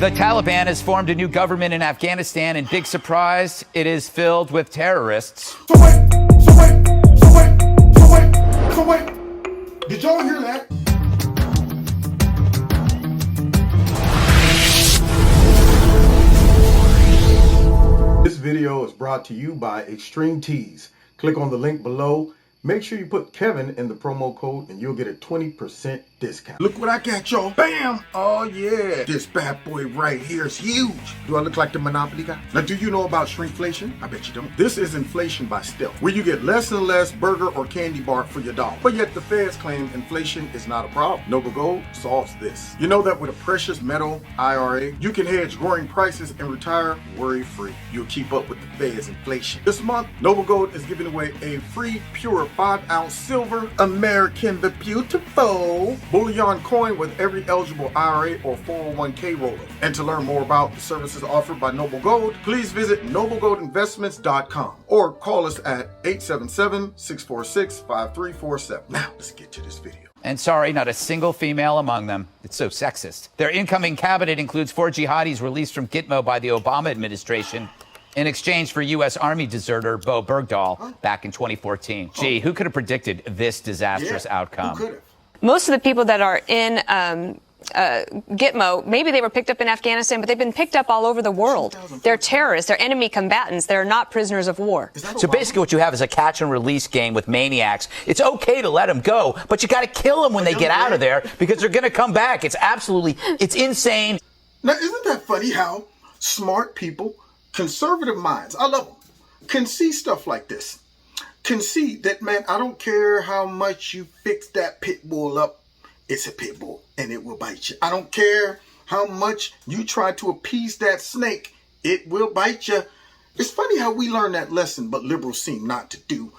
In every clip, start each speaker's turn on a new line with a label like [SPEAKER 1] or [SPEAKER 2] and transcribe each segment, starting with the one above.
[SPEAKER 1] The Taliban has formed a new government in Afghanistan, and big surprise, it is filled with terrorists.
[SPEAKER 2] So wait. Did y'all hear that? This video is brought to you by Extreme Tees. Click on the link below. Make sure you put Kevin in the promo code and you'll get a 20% discount. Look what I got, y'all. Bam! Oh, yeah. This bad boy right here is huge. Do I look like the Monopoly guy? Now, do you know about shrinkflation? I bet you don't. This is inflation by stealth, where you get less and less burger or candy bar for your dollar. But yet the feds claim inflation is not a problem. Noble Gold solves this. You know that with a precious metal IRA, you can hedge growing prices and retire worry-free. You'll keep up with the feds' inflation. This month, Noble Gold is giving away a free, pure 5-ounce silver American the Beautiful bullion coin with every eligible IRA or 401k roller. And to learn more about the services offered by Noble Gold, please visit noblegoldinvestments.com or call us at 877-646-5347. Now, let's get to this video.
[SPEAKER 1] And sorry, not a single female among them. It's so sexist. Their incoming cabinet includes 4 jihadis released from Gitmo by the Obama administration in exchange for U.S. Army deserter Bo Bergdahl back in 2014. Gee, who could have predicted this disastrous outcome?
[SPEAKER 2] Who could have?
[SPEAKER 3] Most of the people that are in Gitmo, maybe they were picked up in Afghanistan, but they've been picked up all over the world. They're terrorists. They're enemy combatants. They're not prisoners of war.
[SPEAKER 1] So basically what you have is a catch and release game with maniacs. It's okay to let them go, but you got to kill them when they get out of there because they're going to come back. It's insane.
[SPEAKER 2] Now, isn't that funny how smart people, conservative minds, I love them, can see stuff like this? Can see that, man, I don't care how much you fix that pit bull up, it's a pit bull and it will bite you. I don't care how much you try to appease that snake, it will bite you. It's funny how we learn that lesson, but liberals seem not to do.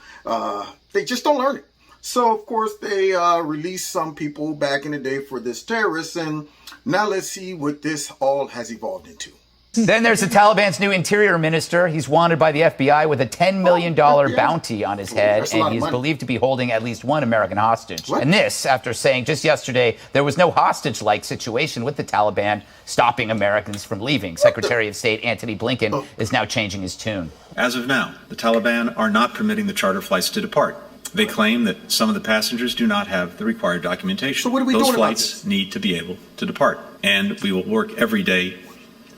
[SPEAKER 2] They just don't learn it. So, of course, they released some people back in the day for this terrorist, and now let's see what this all has evolved into.
[SPEAKER 1] Then there's the Taliban's new interior minister. He's wanted by the FBI with a $10 million bounty on his head, and he's believed to be holding at least one American hostage.
[SPEAKER 2] What?
[SPEAKER 1] And this, after saying just yesterday there was no hostage-like situation with the Taliban stopping Americans from leaving. Secretary of State Antony Blinken is now changing his tune.
[SPEAKER 4] As of now, the Taliban are not permitting the charter flights to depart. They claim that some of the passengers do not have the required documentation.
[SPEAKER 2] So what are we doing
[SPEAKER 4] Those
[SPEAKER 2] about
[SPEAKER 4] flights
[SPEAKER 2] this?
[SPEAKER 4] need to be able to depart, and we will work every day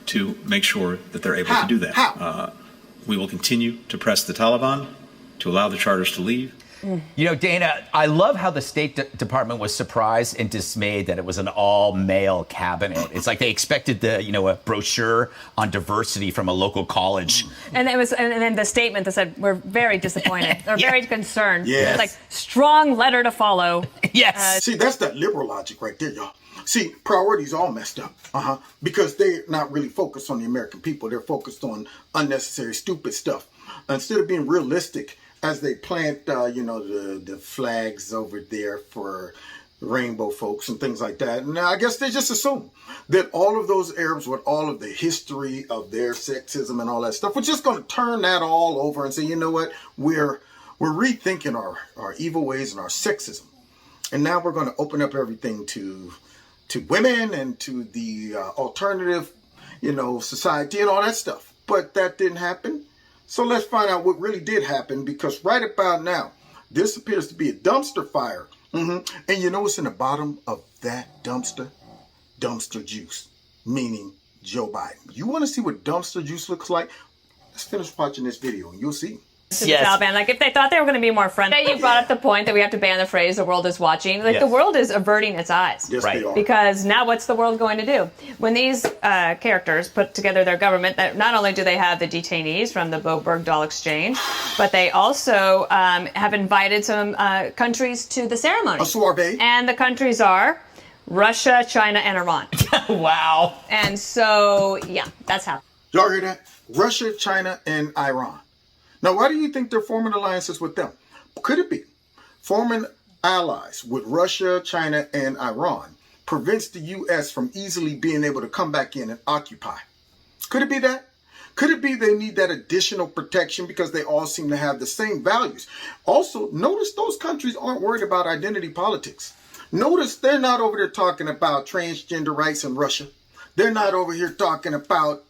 [SPEAKER 4] to make sure that they're able to do that.
[SPEAKER 2] How?
[SPEAKER 4] We will continue to press the Taliban to allow the charters to leave.
[SPEAKER 1] You know, Dana, I love how the State Department was surprised and dismayed that it was an all-male cabinet. It's like they expected a brochure on diversity from a local college.
[SPEAKER 3] And then the statement that said, we're very disappointed. They're very concerned.
[SPEAKER 2] Yes.
[SPEAKER 3] Like, strong letter to follow.
[SPEAKER 1] Yes.
[SPEAKER 2] See, that's that liberal logic right there, y'all. See, priorities all messed up, because they're not really focused on the American people. They're focused on unnecessary, stupid stuff. Instead of being realistic, as they plant, the flags over there for rainbow folks and things like that. And I guess they just assume that all of those Arabs with all of the history of their sexism and all that stuff, we're just going to turn that all over and say, you know what, we're rethinking our evil ways and our sexism. And now we're going to open up everything to women and to the alternative, society and all that stuff. But that didn't happen. So let's find out what really did happen, because right about now, this appears to be a dumpster fire. And you know what's in the bottom of that dumpster? Dumpster juice, meaning Joe Biden. You want to see what dumpster juice looks like? Let's finish watching this video and you'll see.
[SPEAKER 3] To the Taliban. Like, if they thought they were going to be more friendly. You brought up the point that we have to ban the phrase, the world is watching. Like, the world is averting its eyes.
[SPEAKER 2] Yes, they are.
[SPEAKER 3] Because now what's the world going to do? When these characters put together their government, that not only do they have the detainees from the Bo Bergdahl exchange, but they also have invited some countries to the ceremony.
[SPEAKER 2] A soiree.
[SPEAKER 3] And the countries are Russia, China, and Iran.
[SPEAKER 1] Wow.
[SPEAKER 3] And so, yeah, that's how.
[SPEAKER 2] Y'all hear that? Russia, China, and Iran. Now, why do you think they're forming alliances with them? Could it be forming allies with Russia, China, and Iran prevents the U.S. from easily being able to come back in and occupy? Could it be that? Could it be they need that additional protection because they all seem to have the same values? Also, notice those countries aren't worried about identity politics. Notice they're not over there talking about transgender rights in Russia. They're not over here talking about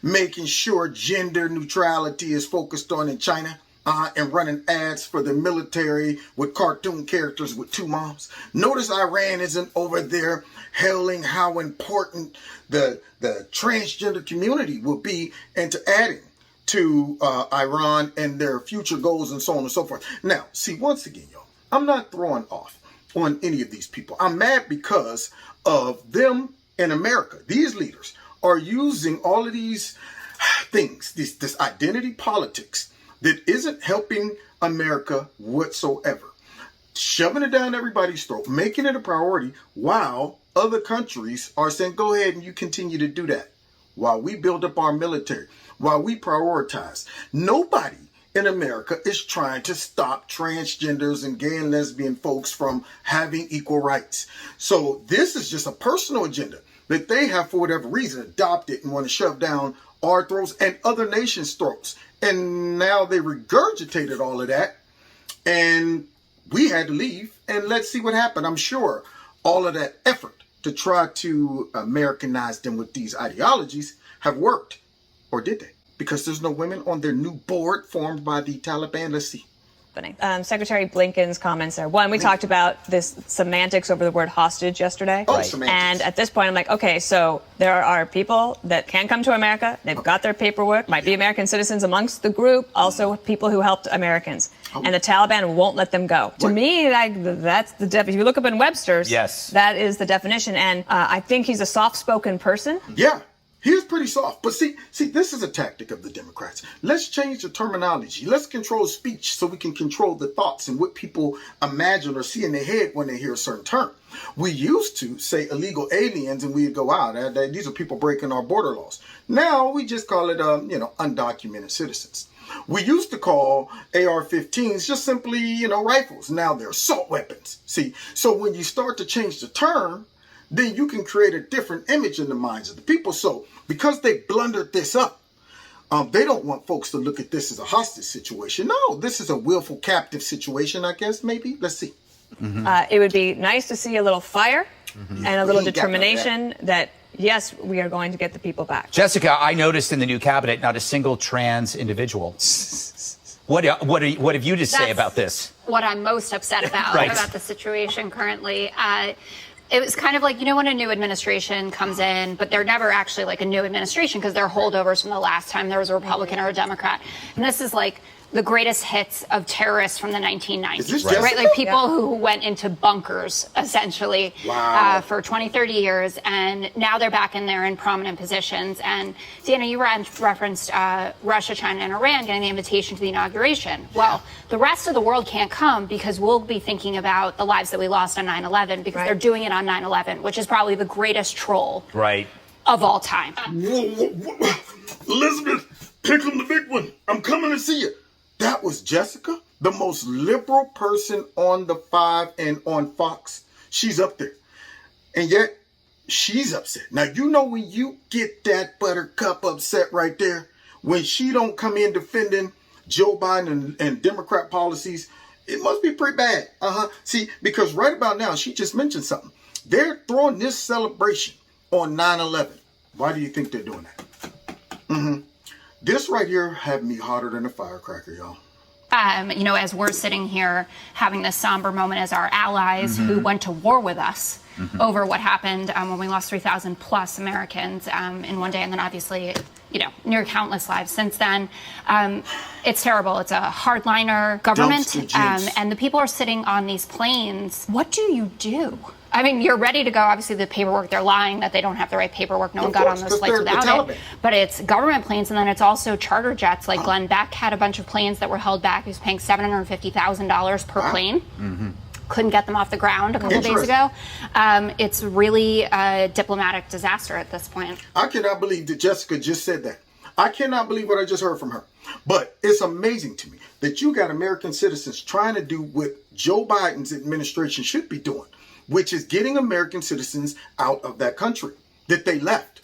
[SPEAKER 2] making sure gender neutrality is focused on in China. And running ads for the military with cartoon characters with two moms. Notice Iran isn't over there hailing how important the transgender community will be into adding to Iran and their future goals and so on and so forth. Now, see, once again, y'all, I'm not throwing off on any of these people. I'm mad because of them in America. These leaders are using all of these things, this identity politics, that isn't helping America whatsoever. Shoving it down everybody's throat, making it a priority, while other countries are saying, go ahead and you continue to do that. While we build up our military, while we prioritize. Nobody in America is trying to stop transgenders and gay and lesbian folks from having equal rights. So this is just a personal agenda that they have, for whatever reason, adopted and want to shove down our throats and other nations' throats. And now they regurgitated all of that, and we had to leave, and let's see what happened. I'm sure all of that effort to try to Americanize them with these ideologies have worked. Or did they? Because there's no women on their new board formed by the Taliban. Let's see.
[SPEAKER 3] Secretary Blinken's comments there. One, we talked about this semantics over the word hostage yesterday.
[SPEAKER 2] Oh, right. Semantics.
[SPEAKER 3] And at this point, I'm like, okay, so there are people that can come to America. They've got their paperwork, might be American citizens amongst the group, also people who helped Americans. And the Taliban won't let them go. To me, that's the definition. If you look up in Webster's,
[SPEAKER 1] yes,
[SPEAKER 3] that is the definition. And I think he's a soft-spoken person.
[SPEAKER 2] Yeah. He is pretty soft. But see, this is a tactic of the Democrats. Let's change the terminology. Let's control speech so we can control the thoughts and what people imagine or see in their head when they hear a certain term. We used to say illegal aliens and we'd go out. These are people breaking our border laws. Now we just call it, undocumented citizens. We used to call AR-15s just simply, rifles. Now they're assault weapons. See, so when you start to change the term, then you can create a different image in the minds of the people. So because they blundered this up, they don't want folks to look at this as a hostage situation. No, this is a willful captive situation, I guess, maybe. Let's see.
[SPEAKER 3] It would be nice to see a little fire and a little determination that, yes, we are going to get the people back.
[SPEAKER 1] Jessica, I noticed in the new cabinet not a single trans individual. What have you to say about this?
[SPEAKER 5] What I'm most upset about, about the situation currently. It was kind of like, when a new administration comes in, but they're never actually like a new administration because they're holdovers from the last time there was a Republican or a Democrat. And this is like the greatest hits of terrorists from the 1990s, right? Like people who went into bunkers, essentially, for 20, 30 years, and now they're back in there in prominent positions. And, Dana, you referenced Russia, China, and Iran getting the invitation to the inauguration. Well, the rest of the world can't come because we'll be thinking about the lives that we lost on 9/11 because they're doing it on 9/11, which is probably the greatest troll of all time.
[SPEAKER 2] Elizabeth, here come the big one. I'm coming to see you. That was Jessica, the most liberal person on the 5 and on Fox. She's up there. And yet, she's upset. Now, when you get that buttercup upset right there, when she don't come in defending Joe Biden and Democrat policies, it must be pretty bad. See, because right about now, she just mentioned something. They're throwing this celebration on 9/11. Why do you think they're doing that? This right here had me hotter than a firecracker, y'all.
[SPEAKER 5] As we're sitting here having this somber moment as our allies who went to war with us over what happened when we lost 3,000 plus Americans in one day, and then obviously, near countless lives since then. It's terrible. It's a hardliner government, and the people are sitting on these planes. What do you do? I mean, you're ready to go. Obviously, the paperwork, they're lying that they don't have the right paperwork. No one got on those flights without it. But it's government planes, and then it's also charter jets. Like Glenn Beck had a bunch of planes that were held back. He was paying $750,000 per plane. Couldn't get them off the ground a couple days ago. It's really a diplomatic disaster at this point.
[SPEAKER 2] I cannot believe that Jessica just said that. I cannot believe what I just heard from her. But it's amazing to me that you got American citizens trying to do what Joe Biden's administration should be doing, which is getting American citizens out of that country that they left.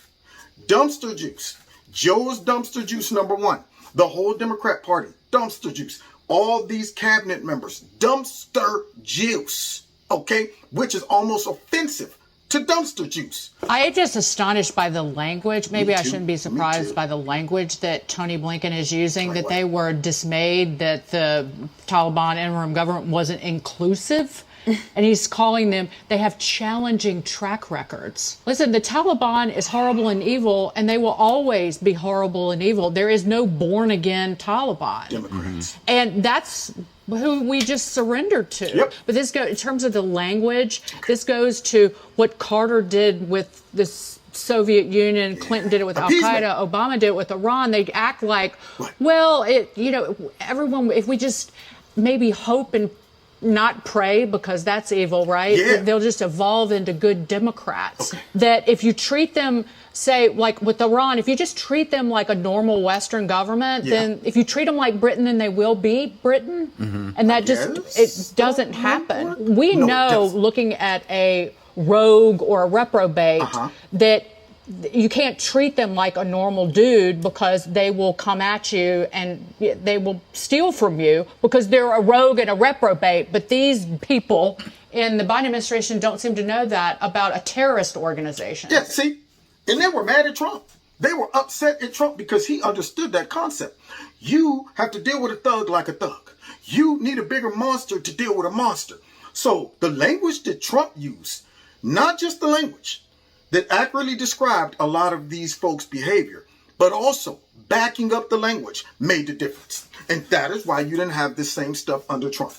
[SPEAKER 2] Dumpster juice. Joe's dumpster juice, number one. The whole Democrat Party, dumpster juice. All these cabinet members, dumpster juice. Okay? Which is almost offensive to dumpster juice.
[SPEAKER 6] I am just astonished by the language. Maybe I shouldn't be
[SPEAKER 2] Me
[SPEAKER 6] surprised
[SPEAKER 2] too.
[SPEAKER 6] by the language that Tony Blinken is using,
[SPEAKER 2] Like
[SPEAKER 6] that
[SPEAKER 2] what?
[SPEAKER 6] they were dismayed that the Taliban interim government wasn't inclusive. And he's calling them, they have challenging track records. Listen, the Taliban is horrible and evil, and they will always be horrible and evil. There is no born-again Taliban.
[SPEAKER 2] Democrats.
[SPEAKER 6] And that's who we just surrendered to.
[SPEAKER 2] Yep.
[SPEAKER 6] But this goes, in terms of the language, this goes to what Carter did with the Soviet Union, Clinton did it with
[SPEAKER 2] Appeasement.
[SPEAKER 6] Al-Qaeda, Obama did it with Iran. They act like,
[SPEAKER 2] What?
[SPEAKER 6] well, everyone, if we just maybe hope and not pray, because that's evil, right?
[SPEAKER 2] Yeah.
[SPEAKER 6] They'll just evolve into good Democrats. That if you treat them, say, like with Iran, if you just treat them like a normal Western government, then if you treat them like Britain, then they will be Britain. And that
[SPEAKER 2] Yes.
[SPEAKER 6] it doesn't happen. We
[SPEAKER 2] No, it
[SPEAKER 6] know,
[SPEAKER 2] doesn't.
[SPEAKER 6] looking at a rogue or a reprobate, that you can't treat them like a normal dude, because they will come at you and they will steal from you because they're a rogue and a reprobate. But these people in the Biden administration don't seem to know that about a terrorist organization.
[SPEAKER 2] Yeah, see? And they were mad at Trump. They were upset at Trump because he understood that concept. You have to deal with a thug like a thug. You need a bigger monster to deal with a monster. So the language that Trump used, not just the language that accurately described a lot of these folks' behavior, but also backing up the language made the difference. And that is why you didn't have this same stuff under Trump.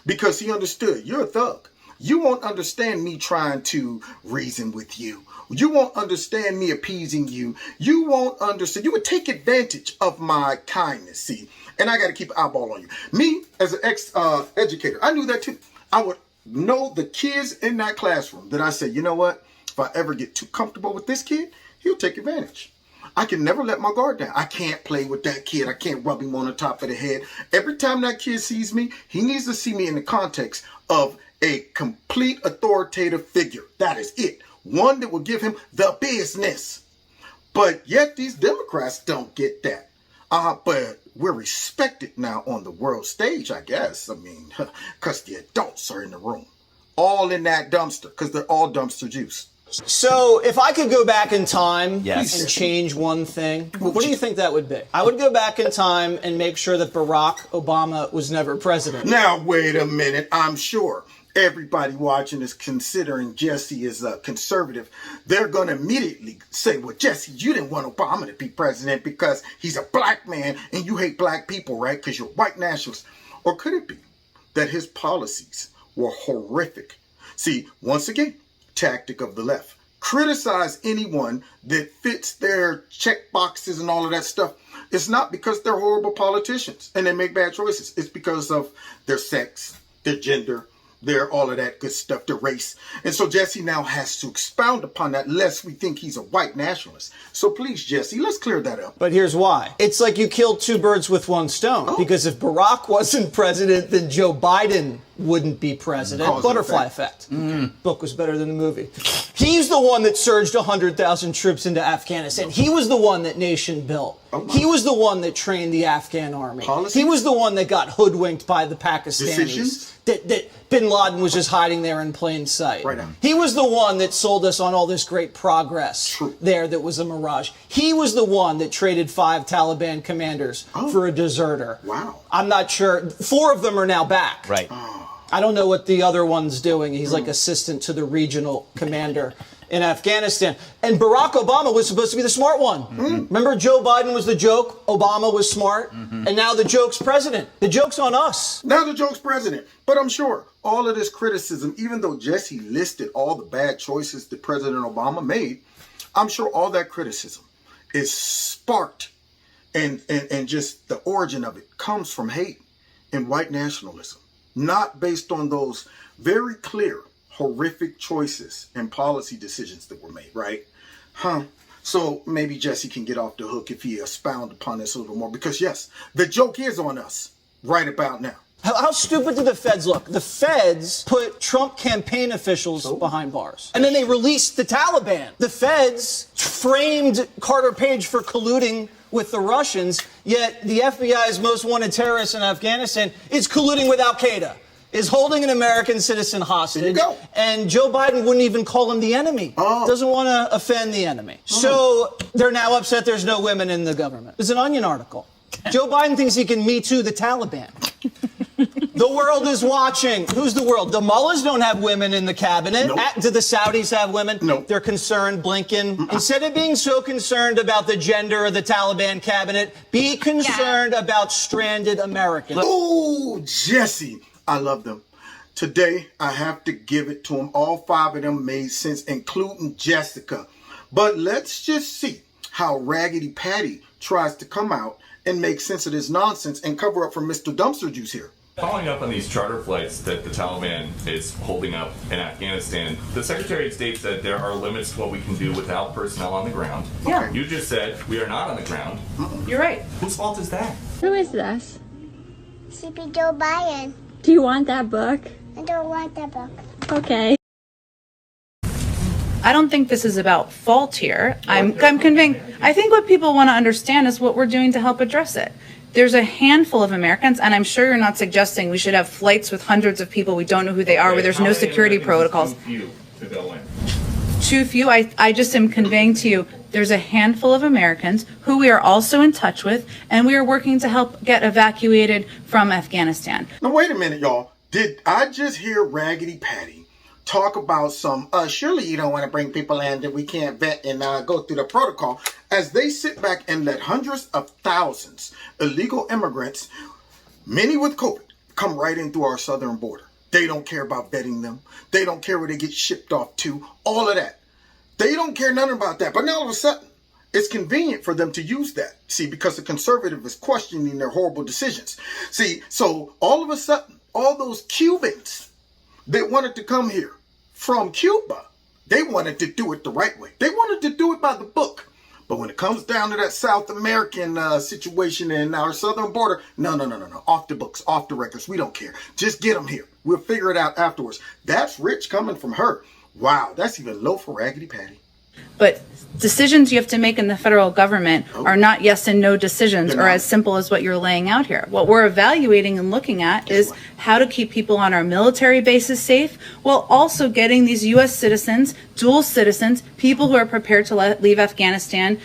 [SPEAKER 2] Because he understood, you're a thug. You won't understand me trying to reason with you. You won't understand me appeasing you. You won't understand. You would take advantage of my kindness, see? And I got to keep an eyeball on you. Me, as an ex-educator, I knew that too. I would know the kids in that classroom that I said, you know what? If I ever get too comfortable with this kid, he'll take advantage. I can never let my guard down. I can't play with that kid. I can't rub him on the top of the head. Every time that kid sees me, he needs to see me in the context of a complete authoritative figure. That is it. One that will give him the business. But yet these Democrats don't get that. But we're respected now on the world stage, I guess. I mean, because the adults are in the room. All in that dumpster, because they're all dumpster juice.
[SPEAKER 7] So if I could go back in time
[SPEAKER 1] Yes.
[SPEAKER 7] and change one thing, what do you think that would be? I would go back in time and make sure that Barack Obama was never president.
[SPEAKER 2] Now, wait a minute. I'm sure everybody watching is considering Jesse as a conservative. They're going to immediately say, well, Jesse, you didn't want Obama to be president because he's a black man and you hate black people, right? Because you're white nationalist. Or could it be that his policies were horrific? See, once again, tactic of the left. Criticize anyone that fits their check boxes and all of that stuff. It's not because they're horrible politicians and they make bad choices. It's because of their sex, their gender, their all of that good stuff, their race. And so Jesse now has to expound upon that, lest we think he's a white nationalist. So please, Jesse, let's clear that up.
[SPEAKER 7] But here's why. It's like you killed two birds with one stone. Because if Barack wasn't president, then Joe Biden wouldn't be president.
[SPEAKER 2] Cause and
[SPEAKER 7] Butterfly effect. Book was better than the movie. He's the one that surged 100,000 troops into Afghanistan. He was the one that nation built. He was the one that trained the Afghan army.
[SPEAKER 2] Policies?
[SPEAKER 7] He was the one that got hoodwinked by the Pakistanis.
[SPEAKER 2] Decisions?
[SPEAKER 7] That Bin Laden was just hiding there in plain sight.
[SPEAKER 2] Right on.
[SPEAKER 7] He was the one that sold us on all this great progress
[SPEAKER 2] True.
[SPEAKER 7] there that was a mirage. He was the one that traded 5 Taliban commanders for a deserter.
[SPEAKER 2] Wow.
[SPEAKER 7] I'm not sure. 4 of them are now back.
[SPEAKER 1] Right.
[SPEAKER 7] I don't know what the other one's doing. He's like assistant to the regional commander in Afghanistan. And Barack Obama was supposed to be the smart one. Remember, Joe Biden was the joke, Obama was smart, and now the joke's president. The joke's on us.
[SPEAKER 2] Now the joke's president. But I'm sure all of this criticism, even though Jesse listed all the bad choices that President Obama made, I'm sure all that criticism is sparked and just the origin of it comes from hate and white nationalism. Not based on those very clear, horrific choices and policy decisions that were made, right? So maybe Jesse can get off the hook if he expound upon this a little more. Because yes, the joke is on us right about now.
[SPEAKER 7] How stupid did the feds look? The feds put Trump campaign officials behind bars. And then they released the Taliban. The feds framed Carter Page for colluding with the Russians, yet the FBI's most wanted terrorist in Afghanistan is colluding with Al-Qaeda. is holding an American citizen hostage.
[SPEAKER 2] There you go.
[SPEAKER 7] And Joe Biden wouldn't even call him the enemy. Doesn't want to offend the enemy. So they're now upset there's no women in the government. It's an Onion article. Joe Biden thinks he can Me Too the Taliban. The world is watching. Who's the world? The mullahs don't have women in the cabinet.
[SPEAKER 2] Nope.
[SPEAKER 7] Do the Saudis have women?
[SPEAKER 2] No.
[SPEAKER 7] They're concerned, Blinken. Instead of being so concerned about the gender of the Taliban cabinet, be concerned about stranded Americans.
[SPEAKER 2] Oh, Jesse. I love them. Today, I have to give it to them. All 5 of them made sense, including Jessica. But let's just see how Raggedy Patty tries to come out and make sense of this nonsense and cover up for Mr. Dumpster Juice here.
[SPEAKER 8] Following up on these charter flights that the Taliban is holding up in Afghanistan, the Secretary of State said there are limits to what we can do without personnel on the ground.
[SPEAKER 3] Yeah.
[SPEAKER 8] You just said we are not on the ground.
[SPEAKER 3] You're right.
[SPEAKER 8] Whose fault is that?
[SPEAKER 9] Who is this?
[SPEAKER 10] CP Joe Biden.
[SPEAKER 9] Do you want that book?
[SPEAKER 10] I don't want that book.
[SPEAKER 9] Okay.
[SPEAKER 3] I don't think this is about fault here. I'm convinced. I think what people want to understand is what we're doing to help address it. There's a handful of Americans, and I'm sure you're not suggesting we should have flights with hundreds of people we don't know who they are, where there's no security protocols.
[SPEAKER 8] Too few to go in.
[SPEAKER 3] Too few. I just am conveying to you there's a handful of Americans who we are also in touch with, and we are working to help get evacuated from Afghanistan.
[SPEAKER 2] Now, wait a minute, y'all. Did I just hear Raggedy Patty talk about some, surely you don't want to bring people in that we can't vet and go through the protocol, as they sit back and let hundreds of thousands illegal immigrants, many with COVID, come right in through our southern border. They don't care about vetting them. They don't care where they get shipped off to, all of that. They don't care nothing about that. But now all of a sudden, it's convenient for them to use that. See, because the conservative is questioning their horrible decisions. See, so all of a sudden, all those Cubans that wanted to come here from Cuba, they wanted to do it the right way. They wanted to do it by the book. But when it comes down to that South American situation in our southern border, no. Off the books, off the records. We don't care. Just get them here. We'll figure it out afterwards. That's rich coming from her. Wow, that's even low for Raggedy Patty.
[SPEAKER 3] But decisions you have to make in the federal government are not yes and no decisions or as simple as what you're laying out here. What we're evaluating and looking at is how to keep people on our military bases safe while also getting these U.S. citizens, dual citizens, people who are prepared to leave Afghanistan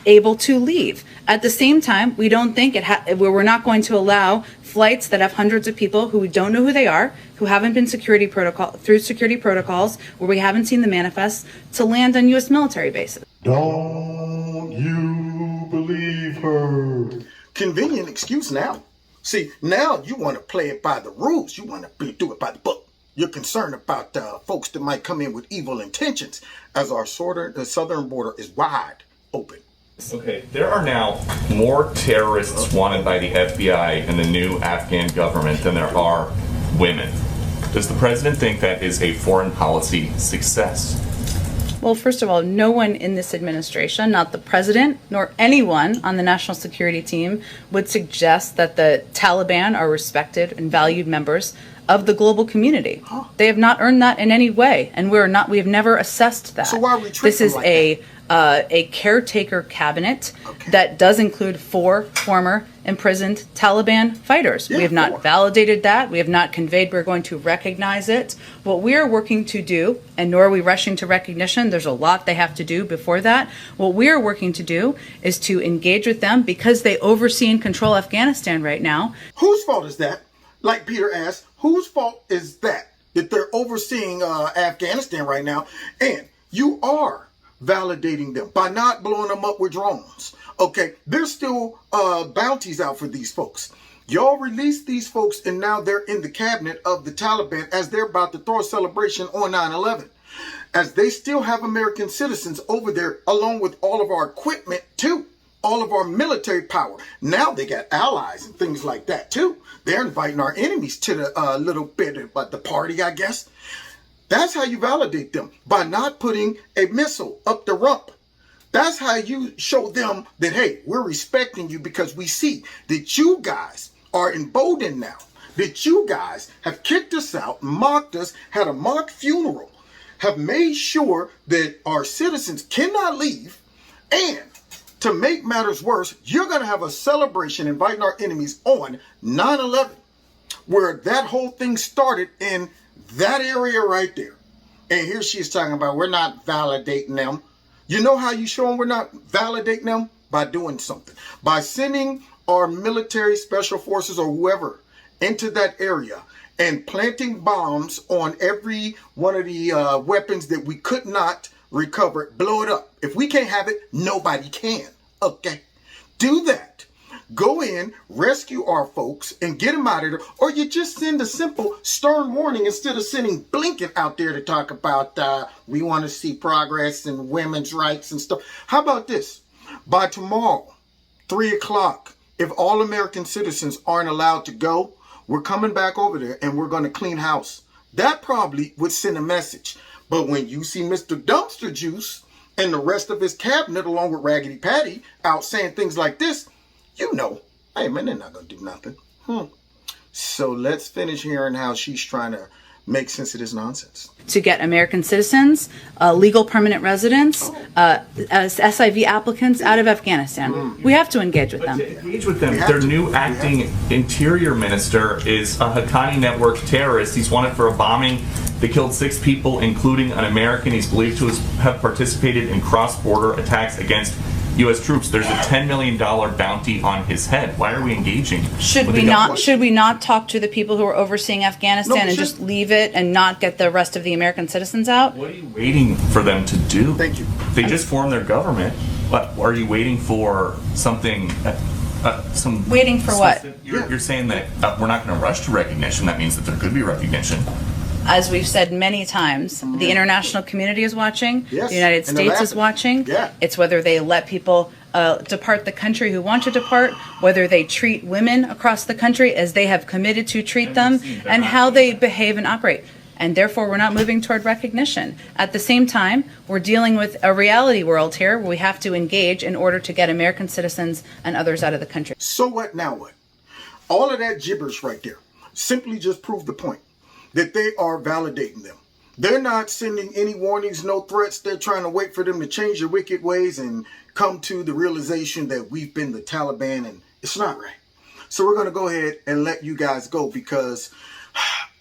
[SPEAKER 3] able to leave. At the same time, we don't think we're not going to allow flights that have hundreds of people who we don't know who they are, who haven't been security protocols, where we haven't seen the manifest, to land on U.S. military bases.
[SPEAKER 2] Don't you believe her? Convenient excuse now. See, now you want to play it by the rules. You want to do it by the book. You're concerned about folks that might come in with evil intentions, as our southern border is wide open.
[SPEAKER 8] Okay, there are now more terrorists wanted by the FBI and the new Afghan government than there are women. Does the president think that is a foreign policy success?
[SPEAKER 3] Well, first of all, no one in this administration, not the president, nor anyone on the national security team, would suggest that the Taliban are respected and valued members of the global community. They have not earned that in any way, and we have never assessed that.
[SPEAKER 2] So why are we treating
[SPEAKER 3] this is
[SPEAKER 2] them like
[SPEAKER 3] a caretaker cabinet that does include 4 former imprisoned Taliban fighters.
[SPEAKER 2] Yeah,
[SPEAKER 3] we have not
[SPEAKER 2] 4.
[SPEAKER 3] validated that. We have not conveyed we're going to recognize it. What we are working to do, and nor are we rushing to recognition, there's a lot they have to do before that. What we are working to do is to engage with them because they oversee and control Afghanistan right now.
[SPEAKER 2] Whose fault is that? Like Peter asked, whose fault is that they're overseeing Afghanistan right now? And you are validating them by not blowing them up with drones. Okay, there's still bounties out for these folks. Y'all released these folks and now they're in the cabinet of the Taliban as they're about to throw a celebration on 9/11. As they still have American citizens over there along with all of our equipment too. All of our military power. Now they got allies and things like that too. They're inviting our enemies to the little bit about the party, I guess. That's how you validate them, by not putting a missile up the rump. That's how you show them that, hey, we're respecting you because we see that you guys are emboldened now, that you guys have kicked us out, mocked us, had a mock funeral, have made sure that our citizens cannot leave, and to make matters worse, you're going to have a celebration inviting our enemies on 9/11. where that whole thing started in that area right there. And here she's talking about we're not validating them. You know how you show them we're not validating them? By doing something. By sending our military, special forces, or whoever into that area and planting bombs on every one of the weapons that we could not recover, blow it up. If we can't have it, nobody can. Okay? Do that. Go in, rescue our folks, and get them out of there. Or you just send a simple stern warning instead of sending Blinken out there to talk about we want to see progress and women's rights and stuff. How about this? By tomorrow, 3 o'clock, if all American citizens aren't allowed to go, we're coming back over there and we're going to clean house. That probably would send a message. But when you see Mr. Dumpster Juice and the rest of his cabinet, along with Raggedy Patty, out saying things like this, you know, hey man, they're not going to do nothing. So let's finish hearing how she's trying to make sense of this nonsense.
[SPEAKER 11] To get American citizens, legal permanent residents, SIV applicants out of Afghanistan. We have to engage with them.
[SPEAKER 8] Engage with them. Their new acting interior minister is a Haqqani network terrorist. He's wanted for a bombing that killed 6 people, including an American. He's believed to have participated in cross-border attacks against U.S. troops. There's a $10 million bounty on his head. Why are we engaging?
[SPEAKER 11] Should we not talk to the people who are overseeing Afghanistan and just leave it and not get the rest of the American citizens out?
[SPEAKER 8] What are you waiting for them to do?
[SPEAKER 2] Thank you.
[SPEAKER 8] They just formed their government. But are you waiting for something?
[SPEAKER 11] Waiting for what?
[SPEAKER 8] You're saying that we're not going to rush to recognition. That means that there could be recognition.
[SPEAKER 11] As we've said many times, the international community is watching.
[SPEAKER 2] Yes.
[SPEAKER 11] The United States is watching.
[SPEAKER 2] Yeah.
[SPEAKER 11] It's whether they let people depart the country who want to depart, whether they treat women across the country as they have committed to treat them, and how they behave and operate. And therefore, we're not moving toward recognition. At the same time, we're dealing with a reality world here where we have to engage in order to get American citizens and others out of the country.
[SPEAKER 2] So what, now what? All of that gibberish right there simply just proved the point that they are validating them. They're not sending any warnings, no threats. They're trying to wait for them to change their wicked ways and come to the realization that we've been the Taliban and it's not right. So we're going to go ahead and let you guys go because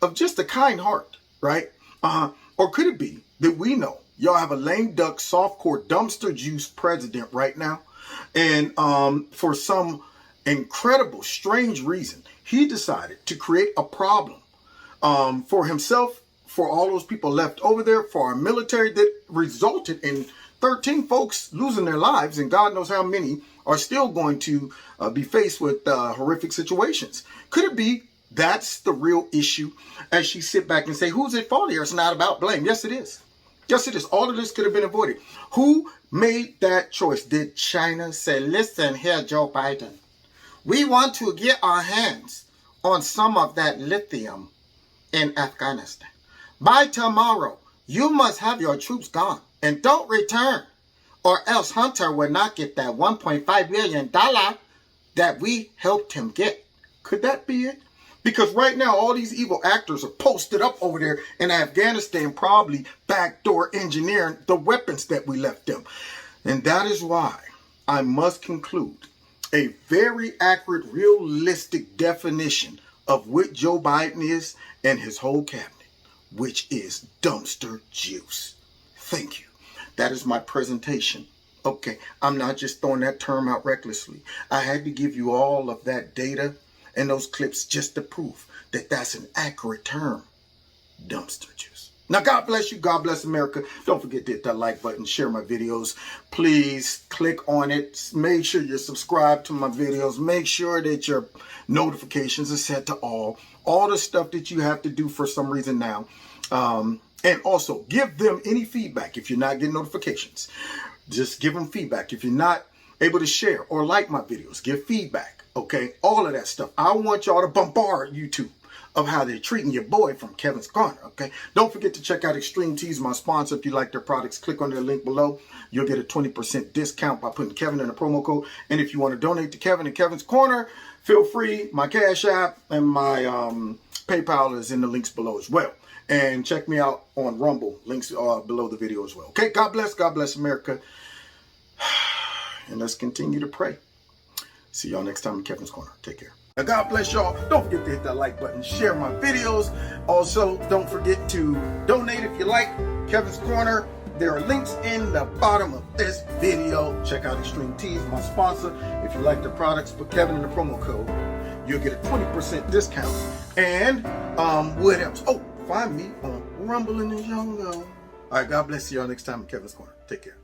[SPEAKER 2] of just a kind heart, right? Or could it be that we know y'all have a lame duck, softcore, dumpster juice president right now? And for some incredible, strange reason, he decided to create a problem for himself, for all those people left over there, for our military, that resulted in 13 folks losing their lives, and God knows how many are still going to be faced with horrific situations. Could it be that's the real issue as she sit back and say, who's at fault here? It's not about blame. Yes, it is. Yes, it is. All of this could have been avoided. Who made that choice? Did China say, listen here, Joe Biden, we want to get our hands on some of that lithium in Afghanistan. By tomorrow, you must have your troops gone and don't return, or else Hunter will not get that $1.5 billion that we helped him get. Could that be it? Because right now, all these evil actors are posted up over there in Afghanistan, probably backdoor engineering the weapons that we left them. And that is why I must conclude a very accurate, realistic definition of what Joe Biden is and his whole cabinet, which is dumpster juice. Thank you. That is my presentation. Okay, I'm not just throwing that term out recklessly. I had to give you all of that data and those clips just to prove that that's an accurate term. Dumpster juice. Now, God bless you. God bless America. Don't forget to hit that like button, share my videos. Please click on it. Make sure you're subscribed to my videos. Make sure that your notifications are set to all the stuff that you have to do for some reason now. And also give them any feedback if you're not getting notifications. Just give them feedback. If you're not able to share or like my videos, give feedback. Okay, all of that stuff. I want y'all to bombard YouTube of how they're treating your boy from Kevin's Corner. Okay, don't forget to check out Extreme Teas, my sponsor. If you like their products, click on their link below. You'll get a 20% discount by putting Kevin in a promo code. And if you want to donate to Kevin and Kevin's Corner, feel free. My Cash App and my PayPal is in the links below as well. And check me out on Rumble. Links are below the video as well. Okay, God bless America. And let's continue to pray. See y'all next time in Kevin's Corner. Take care. Now, God bless y'all. Don't forget to hit that like button, share my videos. Also, don't forget to donate if you like Kevin's Corner. There are links in the bottom of this video. Check out Extreme Tees, my sponsor. If you like the products, put Kevin in the promo code. You'll get a 20% discount. And what else? Oh, find me on Rumble in the Jungle. All right, God bless you all next time in Kevin's Corner. Take care.